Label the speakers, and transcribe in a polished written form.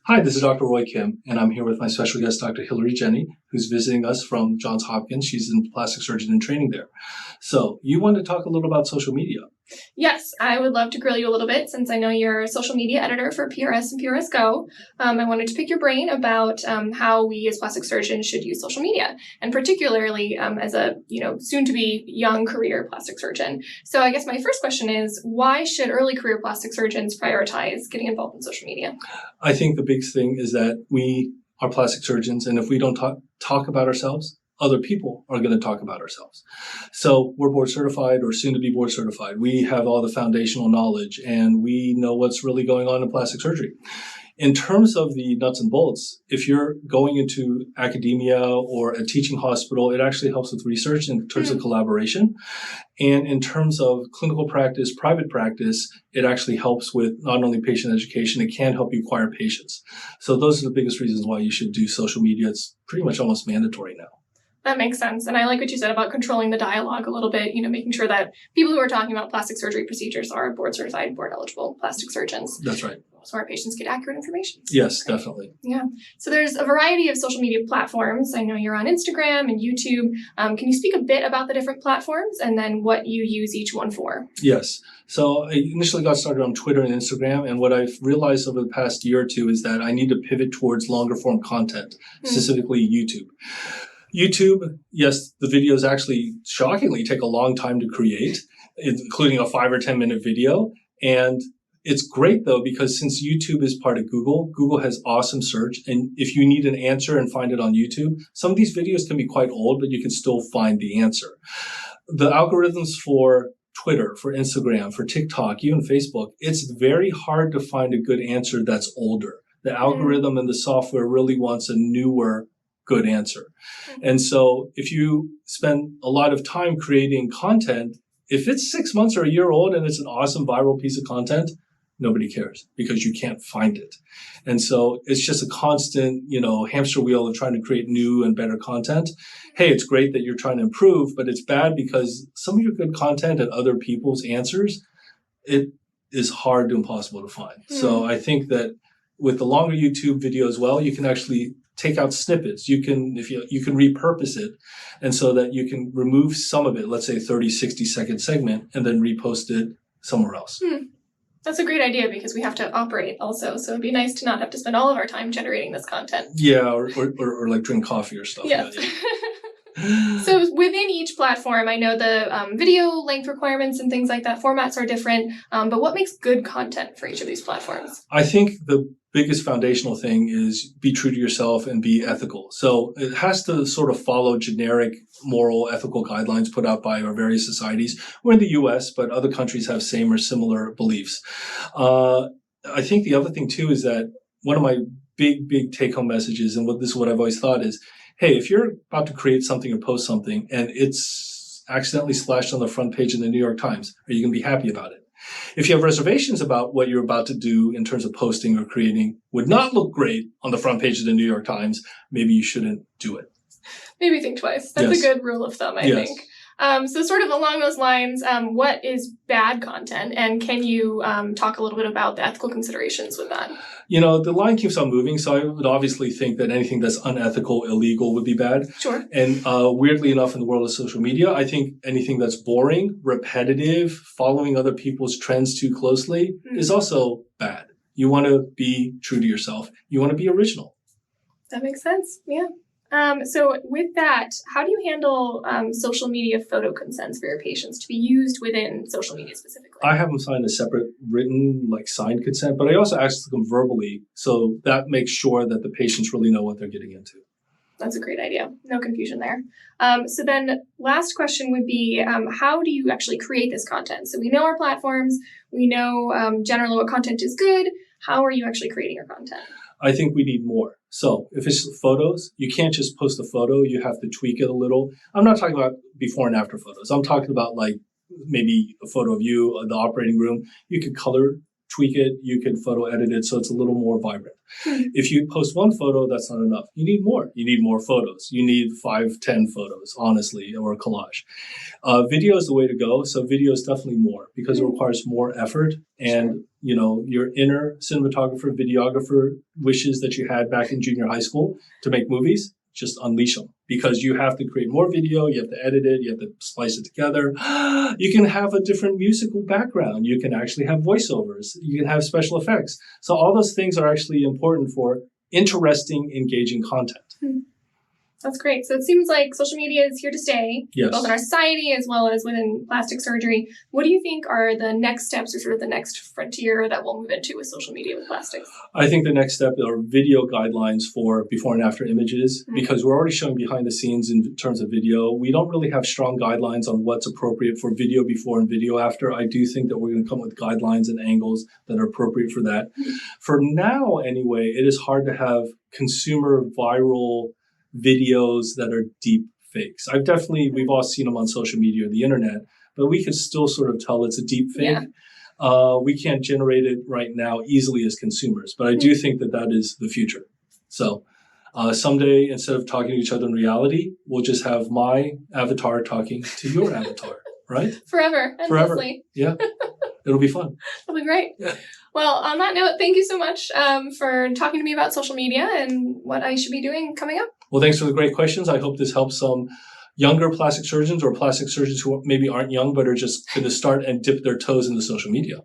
Speaker 1: Hi, this is Dr. Roy Kim, and I'm here with my special guest, Dr. Hilary Jenny, who's visiting us from Johns Hopkins. She's a plastic surgeon in training there. So you want to talk a little about social media.
Speaker 2: Yes, I would love to grill you a little bit since I know you're a social media editor for PRS and PRS Go. I wanted to pick your brain about how we as plastic surgeons should use social media, and particularly as a soon-to-be young career plastic surgeon. So I guess my first question is, why should early career plastic surgeons prioritize getting involved in social media?
Speaker 1: I think the big thing is that we are plastic surgeons, and if we don't talk about ourselves, other people are going to talk about ourselves. So we're board certified or soon to be board certified. We have all the foundational knowledge and we know what's really going on in plastic surgery. In terms of the nuts and bolts, if you're going into academia or a teaching hospital, it actually helps with research in terms of collaboration. And in terms of clinical practice, private practice, it actually helps with not only patient education, it can help you acquire patients. So those are the biggest reasons why you should do social media. It's pretty much almost mandatory now.
Speaker 2: That makes sense. And I like what you said about controlling the dialogue a little bit, making sure that people who are talking about plastic surgery procedures are board certified, board eligible plastic surgeons.
Speaker 1: That's right.
Speaker 2: So our patients get accurate information.
Speaker 1: Yes, definitely.
Speaker 2: Yeah. So there's a variety of social media platforms. I know you're on Instagram and YouTube. Can you speak a bit about the different platforms and then what you use each one for?
Speaker 1: Yes. So I initially got started on Twitter and Instagram, and what I've realized over the past year or two is that I need to pivot towards longer form content, specifically YouTube. YouTube, yes, the videos actually shockingly take a long time to create, including a 5 or 10 minute video. And it's great though, because since YouTube is part of Google, Google has awesome search. And if you need an answer and find it on YouTube, some of these videos can be quite old, but you can still find the answer. The algorithms for Twitter, for Instagram, for TikTok, even Facebook, it's very hard to find a good answer that's older. The algorithm and the software really wants a newer, good answer. And so if you spend a lot of time creating content, if it's 6 months or a year old and it's an awesome viral piece of content, nobody cares because you can't find it. And so it's just a constant, hamster wheel of trying to create new and better content. Hey, it's great that you're trying to improve, but it's bad because some of your good content and other people's answers, it is hard to impossible to find. So I think that with the longer YouTube video as well, you can actually take out snippets. You can repurpose it, and so that you can remove some of it, let's say 30, 60-second segment, and then repost it somewhere else.
Speaker 2: That's a great idea because we have to operate also. So it'd be nice to not have to spend all of our time generating this content.
Speaker 1: Yeah, or like drink coffee or stuff.
Speaker 2: Yes. So within each platform, I know the video length requirements and things like that, formats are different, but what makes good content for each of these platforms?
Speaker 1: I think the biggest foundational thing is be true to yourself and be ethical. So it has to sort of follow generic moral, ethical guidelines put out by our various societies. We're in the US, but other countries have same or similar beliefs. I think the other thing too is that one of my big take-home messages, and this is what I've always thought is, hey, if you're about to create something or post something and it's accidentally splashed on the front page of the New York Times, are you going to be happy about it? If you have reservations about what you're about to do in terms of posting or creating would not look great on the front page of the New York Times, maybe you shouldn't do it.
Speaker 2: Maybe think twice. That's a good rule of thumb, I think. So sort of along those lines, what is bad content? And can you talk a little bit about the ethical considerations with that?
Speaker 1: The line keeps on moving, so I would obviously think that anything that's unethical, illegal would be bad.
Speaker 2: Sure.
Speaker 1: And weirdly enough, in the world of social media, I think anything that's boring, repetitive, following other people's trends too closely is also bad. You want to be true to yourself. You want to be original.
Speaker 2: That makes sense. Yeah. So with that, how do you handle social media photo consents for your patients to be used within social media specifically?
Speaker 1: I have them sign a separate written, signed consent, but I also ask them verbally. So that makes sure that the patients really know what they're getting into.
Speaker 2: That's a great idea. No confusion there. So then last question would be, how do you actually create this content? So we know our platforms, we know generally what content is good. How are you actually creating your content?
Speaker 1: I think we need more. So if it's photos, you can't just post a photo. You have to tweak it a little. I'm not talking about before and after photos. I'm talking about maybe a photo of you in the operating room. You could color tweak it, you can photo edit it so it's a little more vibrant. If you post one photo, that's not enough. You need more. You need more photos. You need 5, 10 photos, honestly, or a collage. Video is the way to go. So video is definitely more because it requires more effort. And, you know, your inner cinematographer, videographer wishes that you had back in junior high school to make movies, just unleash them because you have to create more video. You have to edit it. You have to splice it together. You can have a different musical background. You can actually have voiceovers. You can have special effects. So all those things are actually important for interesting, engaging content.
Speaker 2: That's great. So it seems like social media is here to stay,
Speaker 1: Yes.
Speaker 2: both in our society as well as within plastic surgery. What do you think are the next steps or sort of the next frontier that we'll move into with social media with plastics?
Speaker 1: I think the next step are video guidelines for before and after images, because we're already showing behind the scenes in terms of video. We don't really have strong guidelines on what's appropriate for video before and video after. I do think that we're going to come with guidelines and angles that are appropriate for that. For now, anyway, it is hard to have consumer viral videos that are deep fakes. We've all seen them on social media or the internet, but we can still sort of tell it's a deep fake. We can't generate it right now easily as consumers, but I do think that that is the future. So someday, instead of talking to each other in reality, we'll just have my avatar talking to your avatar, right?
Speaker 2: Forever. Endlessly.
Speaker 1: Yeah. It'll be fun.
Speaker 2: That'll be great.
Speaker 1: Yeah.
Speaker 2: Well, on that note, thank you so much for talking to me about social media and what I should be doing coming up.
Speaker 1: Well, thanks for the great questions. I hope this helps some younger plastic surgeons or plastic surgeons who maybe aren't young but are just going to start and dip their toes into social media.